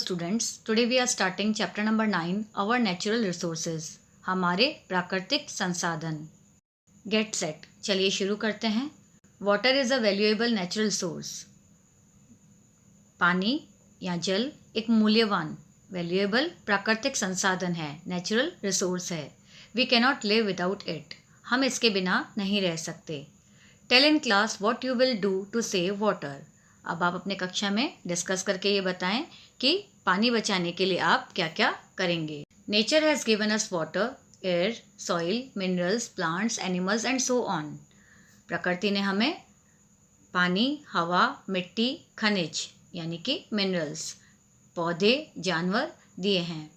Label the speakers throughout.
Speaker 1: students, today we are starting chapter number 9, our natural resources, हमारे प्राकृतिक संसाधन. Get set. चलिए शुरू करते हैं. Water is a valuable natural source. पानी या जल एक मूल्यवान valuable प्राकृतिक संसाधन है, natural resource है. We cannot live without it. हम इसके बिना नहीं रह सकते. Tell in class what you will do to save water. अब आप अपने कक्षा में डिस्कस करके ये बताएं कि पानी बचाने के लिए आप क्या क्या करेंगे. Nature has given us water, air, soil, minerals, plants, animals and so on. प्रकृति ने हमें पानी, हवा, मिट्टी, खनिज यानी कि मिनरल्स, पौधे, जानवर दिए हैं.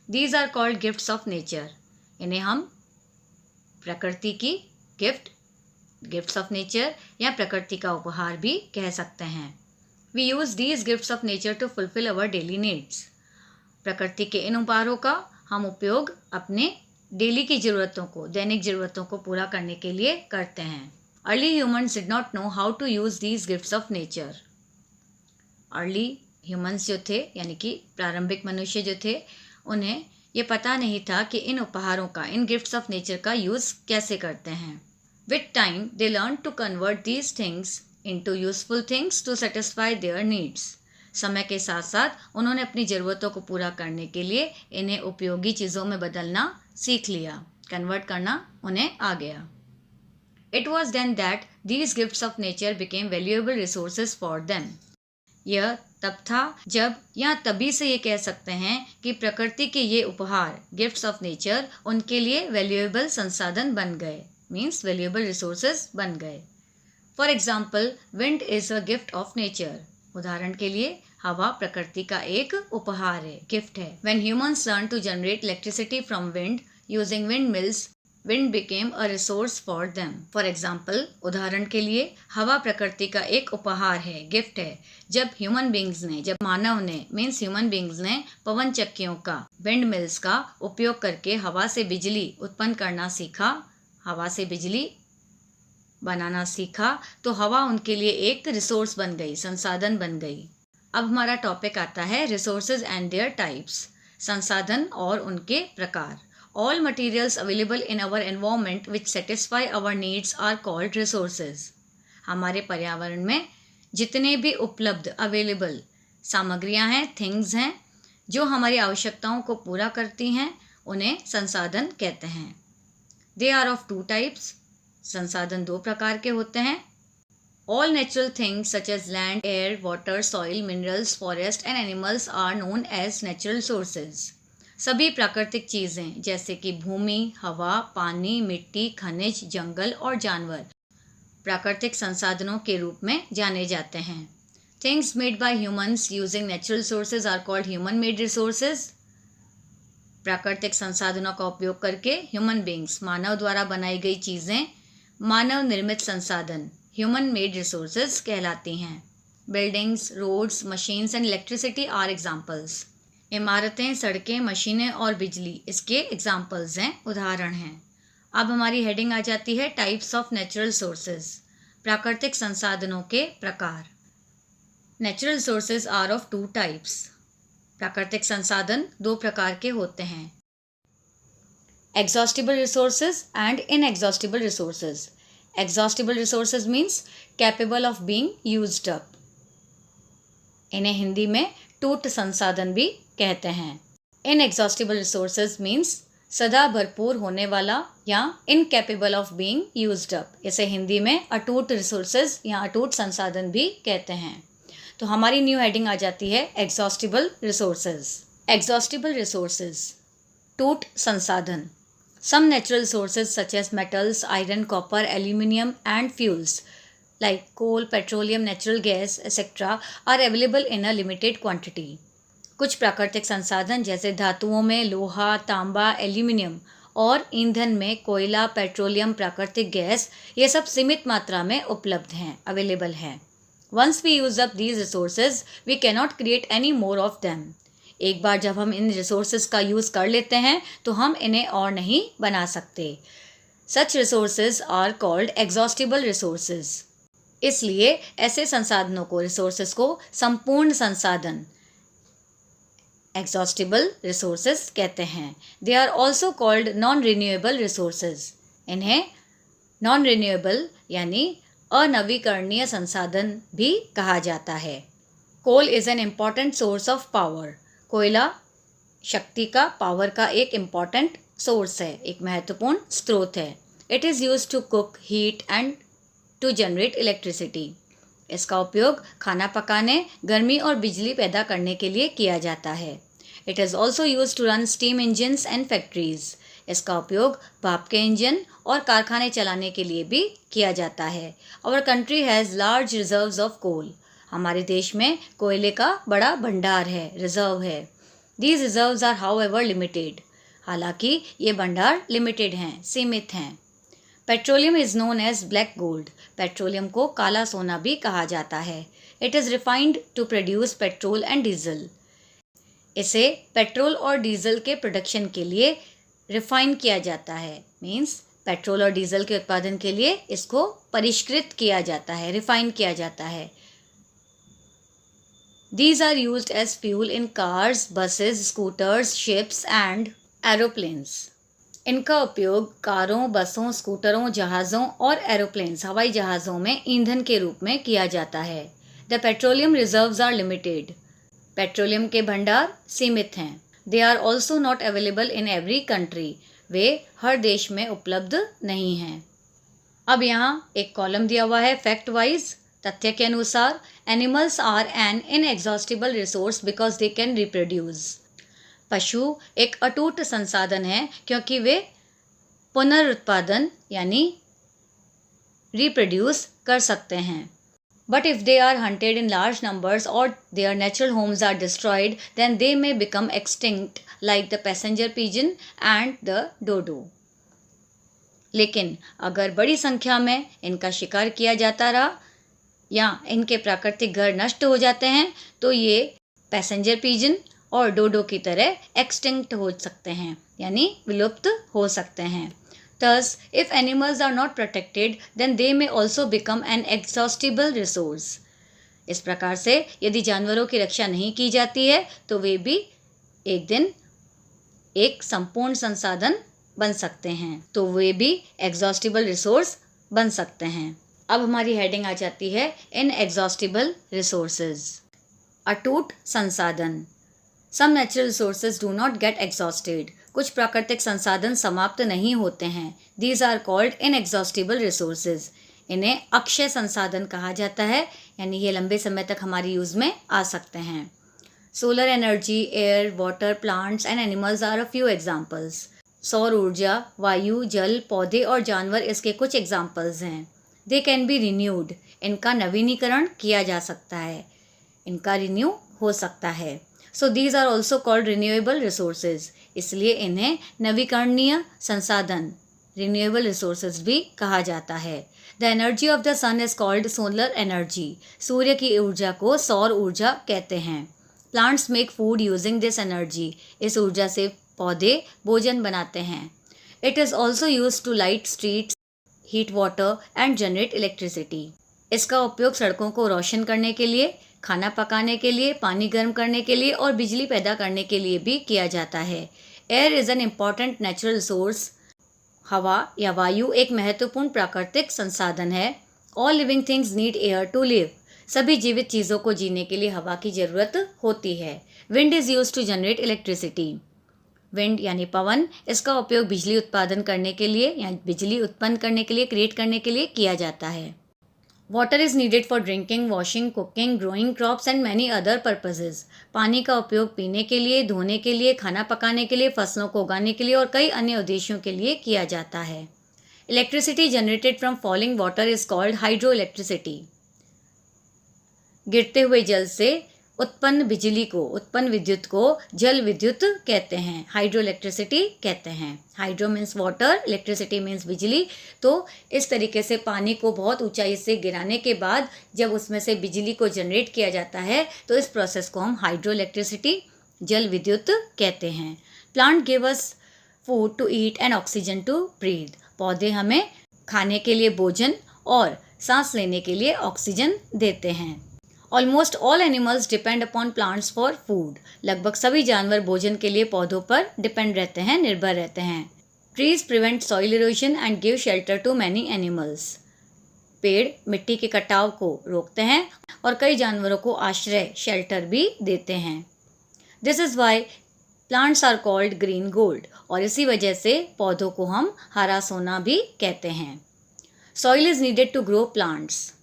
Speaker 1: These are called gifts of nature. इन्हें हम प्रकृति की गिफ्ट्स ऑफ नेचर या प्रकृति का उपहार भी कह सकते हैं. We use these gifts of nature to fulfil our daily needs. प्रकृति के इन उपहारों का हम उपयोग अपने डेली की ज़रूरतों को, दैनिक ज़रूरतों को पूरा करने के लिए करते हैं. Early humans did not know how to use these gifts of nature. Early humans जो थे यानी कि प्रारंभिक मनुष्य जो थे, उन्हें ये पता नहीं था कि इन उपहारों का, इन गिफ्ट्स ऑफ नेचर का यूज़ कैसे करते हैं. With time, they learned to convert these things into useful things to satisfy their needs. समय के साथ साथ उन्होंने अपनी ज़रूरतों को पूरा करने के लिए इन्हें उपयोगी चीज़ों में बदलना सीख लिया. कन्वर्ट करना उन्हें आ गया. It was then that these gifts of nature became valuable resources for them. यह तब था जब या तभी से ये कह सकते हैं कि प्रकृति के ये उपहार, गिफ्ट्स ऑफ नेचर, उनके लिए वैल्यूएबल संसाधन बन गए. मीन्स वैल्यूएबल रिसोर्सेज बन गए. For example, wind is a gift of nature. उदाहरण के लिए हवा प्रकृति का एक उपहार है, गिफ्ट है. When humans learn to generate electricity from wind using wind mills, wind became a resource for them. For example, उदाहरण के लिए हवा प्रकृति का एक उपहार है, गिफ्ट है. जब मानव ने मीन्स ह्यूमन बींग्स ने पवन चक्कियों का, विंड मिल्स का उपयोग करके हवा से बिजली उत्पन्न करना सीखा, हवा से बिजली बनाना सीखा, तो हवा उनके लिए एक रिसोर्स बन गई, संसाधन बन गई. अब हमारा टॉपिक आता है रिसोर्सेज एंड देयर टाइप्स. संसाधन और उनके प्रकार. All materials available in our environment which satisfy our needs are called resources. हमारे पर्यावरण में जितने भी उपलब्ध अवेलेबल सामग्रियां हैं, थिंग्स हैं, जो हमारी आवश्यकताओं को पूरा करती हैं, उन्हें संसाधन कहते हैं. They are of two types. संसाधन दो प्रकार के होते हैं. All natural things such as land, air, water, soil, minerals, forest and animals are known as natural sources. सभी प्राकृतिक चीज़ें जैसे कि भूमि, हवा, पानी, मिट्टी, खनिज, जंगल और जानवर प्राकृतिक संसाधनों के रूप में जाने जाते हैं. Things made by humans using natural sources are called human made resources. प्राकृतिक संसाधनों का उपयोग करके ह्यूमन बींग्स, मानव द्वारा बनाई गई चीज़ें, मानव निर्मित संसाधन, ह्यूमन मेड रिसोर्सेज कहलाती हैं. Buildings, roads, machines and electricity are examples. इमारतें, सड़कें, मशीनें और बिजली इसके एग्जाम्पल्स हैं, उदाहरण हैं. अब हमारी हेडिंग आ जाती है टाइप्स ऑफ नेचुरल सोर्सेज. प्राकृतिक संसाधनों के प्रकार. Natural sources are of two types. प्राकृतिक संसाधन दो प्रकार के होते हैं. Exhaustible resources and inexhaustible resources. Exhaustible resources means capable of being used up. इन्हें हिंदी में टूट संसाधन भी कहते हैं. इनएग्जॉस्टिबल रिसोर्सेज मीन्स सदा भरपूर होने वाला या incapable of being used up. इसे हिंदी में अटूट रिसोर्सेज या अटूट संसाधन भी कहते हैं. तो हमारी न्यू हेडिंग आ जाती है एग्जॉस्टिबल रिसोर्सेज. एग्जॉस्टिबल रिसोर्सेज टूट संसाधन. Some natural sources such as metals, iron, copper, aluminium and fuels like coal, petroleum, natural gas etcetera are available in a limited quantity. कुछ प्राकृतिक संसाधन जैसे धातुओं में लोहा, तांबा, एल्यूमिनियम और ईंधन में कोयला, पेट्रोलियम, प्राकृतिक गैस, ये सब सीमित मात्रा में उपलब्ध हैं, अवेलेबल हैं. Once we use up these resources, we cannot create any more of them. एक बार जब हम इन रिसोर्सेज का यूज़ कर लेते हैं तो हम इन्हें और नहीं बना सकते. Such resources are called exhaustible resources. इसलिए ऐसे संसाधनों को, रिसोर्सेज को संपूर्ण संसाधन एग्जॉस्टिबल रिसोर्सेज कहते हैं। They are also called non renewable resources. इन्हें नॉन रिन्यूएबल यानी अनवीकरणीय संसाधन भी कहा जाता है। Coal is an important source of power. कोयला शक्ति का, पावर का एक इम्पॉर्टेंट सोर्स है, एक महत्वपूर्ण स्रोत है। It is use to cook, heat and to generate electricity. इसका उपयोग खाना पकाने, गर्मी और बिजली पैदा करने के लिए किया जाता है। It is also use to run steam engines and factories. इसका उपयोग भाप के इंजन और कारखाने चलाने के लिए भी किया जाता है। Our country has large reserves of coal. हमारे देश में कोयले का बड़ा भंडार है, रिजर्व है। These reserves are however limited. हालांकि ये भंडार लिमिटेड हैं, सीमित हैं। Petroleum is known as black gold. Petroleum को काला सोना भी कहा जाता है। It is refined to produce petrol and diesel. इसे पेट्रोल और डीजल के प्रोडक्शन के लिए रिफाइन किया जाता है। मीन्स पेट्रोल और डीजल के उत्पादन के लिए इसको परिष्कृत किया जाता है, रिफाइन किया जाता है। These are used as fuel in cars, buses, scooters, ships and aeroplanes. इनका उपयोग कारों, बसों, स्कूटरों, जहाज़ों और एरोप्लेन्स, हवाई जहाज़ों में ईंधन के रूप में किया जाता है। The petroleum reserves are limited. Petroleum के भंडार सीमित हैं। They are also not available in every country. वे हर देश में उपलब्ध नहीं हैं। अब यहाँ एक कॉलम दिया हुआ है फैक्ट वाइज। तथ्य के अनुसार animals are an inexhaustible resource because they can reproduce. पशु एक अटूट संसाधन है क्योंकि वे पुनरुत्पादन यानी रिप्रोड्यूस कर सकते हैं। But if they are hunted in large numbers और their natural homes are destroyed then they may become extinct like the passenger pigeon and the dodo. लेकिन अगर बड़ी संख्या में इनका शिकार किया जाता रहा या इनके प्राकृतिक घर नष्ट हो जाते हैं तो ये पैसेंजर पिजन और डोडो की तरह एक्सटिंक्ट हो सकते हैं, यानी विलुप्त हो सकते हैं। Thus, if animals are not protected, then they may also become an exhaustible resource. इस प्रकार से यदि जानवरों की रक्षा नहीं की जाती है तो वे भी एक दिन एक संपूर्ण संसाधन बन सकते हैं, तो वे भी एग्जॉस्टिबल रिसोर्स बन सकते हैं। अब हमारी हेडिंग आ जाती है इनएग्जॉस्टिबल रिसोर्सेज। अटूट संसाधन। Some natural resources do not get exhausted. कुछ प्राकृतिक संसाधन समाप्त नहीं होते हैं। These are called inexhaustible resources. इन्हें अक्षय संसाधन कहा जाता है, यानी ये लंबे समय तक हमारी यूज़ में आ सकते हैं। Solar energy, air, water, plants and animals are a few examples. सौर ऊर्जा, वायु, जल, पौधे और जानवर इसके कुछ एग्जाम्पल्स हैं। They can be renewed. इनका नवीनीकरण किया जा सकता है, इनका रिन्यू हो सकता है। So these are also called renewable resources. इसलिए इन्हें नवीकरणीय संसाधन, रिन्यूएबल रिसोर्सेज भी कहा जाता है। The energy of the sun is called solar energy. सूर्य की ऊर्जा को सौर ऊर्जा कहते हैं। Plants make food using this energy. इस ऊर्जा से पौधे भोजन बनाते हैं। It is also use to light streets, heat water and generate electricity. इसका उपयोग सड़कों को रोशन करने के लिए, खाना पकाने के लिए, पानी गर्म करने के लिए और बिजली पैदा करने के लिए भी किया जाता है। Air is an important natural resource. हवा या वायु एक महत्वपूर्ण प्राकृतिक संसाधन है। All living things need air to live. सभी जीवित चीज़ों को जीने के लिए हवा की ज़रूरत होती है। Wind is use to generate electricity. Wind यानी पवन, इसका उपयोग बिजली उत्पादन करने के लिए या बिजली उत्पन्न करने के लिए, क्रिएट करने के लिए किया जाता है। Water is needed for drinking, washing, cooking, growing crops and many other purposes. पानी का उपयोग पीने के लिए, धोने के लिए, खाना पकाने के लिए, फसलों को उगाने के लिए और कई अन्य उद्देश्यों के लिए किया जाता है। Electricity generated from falling water is called hydro electricity. गिरते हुए जल से उत्पन्न बिजली को, उत्पन्न विद्युत को जल विद्युत कहते हैं, हाइड्रो इलेक्ट्रिसिटी कहते हैं। Hydro means water, electricity means बिजली। तो इस तरीके से पानी को बहुत ऊंचाई से गिराने के बाद जब उसमें से बिजली को जनरेट किया जाता है तो इस प्रोसेस को हम हाइड्रो इलेक्ट्रिसिटी, जल विद्युत कहते हैं। Plant give us food to eat and oxygen to breathe. पौधे हमें खाने के लिए भोजन और सांस लेने के लिए ऑक्सीजन देते हैं। Almost all animals depend upon plants for food. लगभग सभी जानवर भोजन के लिए पौधों पर डिपेंड रहते हैं, निर्भर रहते हैं। Trees prevent soil erosion and give shelter to many animals. पेड़ मिट्टी के कटाव को रोकते हैं और कई जानवरों को आश्रय, शेल्टर भी देते हैं। This is why plants are called green gold. और इसी वजह से पौधों को हम हरा सोना भी कहते हैं। Soil is needed to grow plants.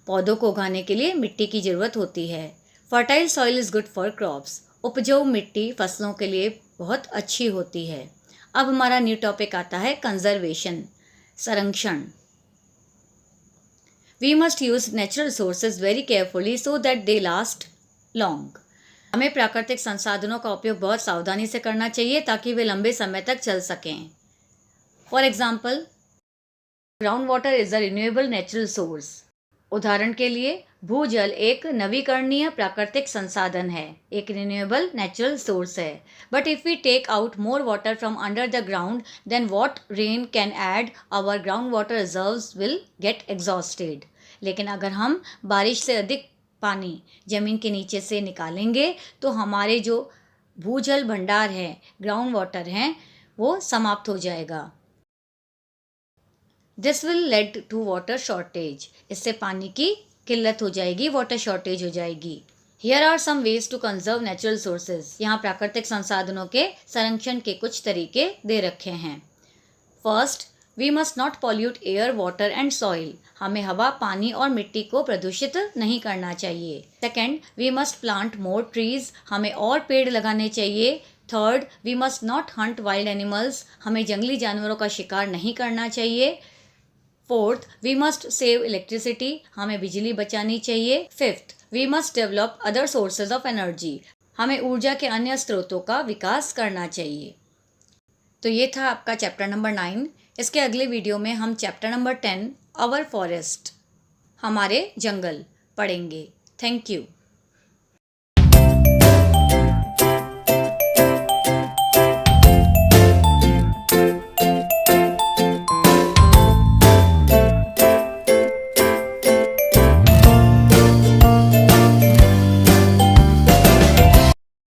Speaker 1: पौधों को उगाने के लिए मिट्टी की ज़रूरत होती है। Fertile soil is good for crops. उपजाऊ मिट्टी फसलों के लिए बहुत अच्छी होती है। अब हमारा न्यू टॉपिक आता है कंजर्वेशन, संरक्षण। We must use natural resources very carefully so that they last long. हमें प्राकृतिक संसाधनों का उपयोग बहुत सावधानी से करना चाहिए ताकि वे लंबे समय तक चल सकें। For example, ground water is a renewable natural source. उदाहरण के लिए भूजल एक नवीकरणीय प्राकृतिक संसाधन है, एक रिन्यूएबल नेचुरल सोर्स है। But if we take out more water from under the ground then what rain can add our ground water reserves will get exhausted. लेकिन अगर हम बारिश से अधिक पानी ज़मीन के नीचे से निकालेंगे तो हमारे जो भूजल भंडार हैं, ग्राउंड वाटर हैं, वो समाप्त हो जाएगा। This will lead to water shortage. इससे पानी की किल्लत हो जाएगी, वाटर शॉर्टेज हो जाएगी। Here are some ways to conserve natural sources. यहाँ प्राकृतिक संसाधनों के संरक्षण के कुछ तरीके दे रखे हैं। First, we must not pollute air, water and soil. हमें हवा, पानी और मिट्टी को प्रदूषित नहीं करना चाहिए। Second, we must plant more trees. हमें और पेड़ लगाने चाहिए। Third, we must not hunt wild animals. हमें जंगली जानवरों का शिकार नहीं करना चाहिए। Fourth, we must save electricity. हमें बिजली बचानी चाहिए। Fifth, we must develop other sources of energy. हमें ऊर्जा के अन्य स्रोतों का विकास करना चाहिए। तो ये था आपका चैप्टर नंबर 9। इसके अगले वीडियो में हम चैप्टर नंबर 10 आवर फॉरेस्ट, हमारे जंगल, पढ़ेंगे। Thank you.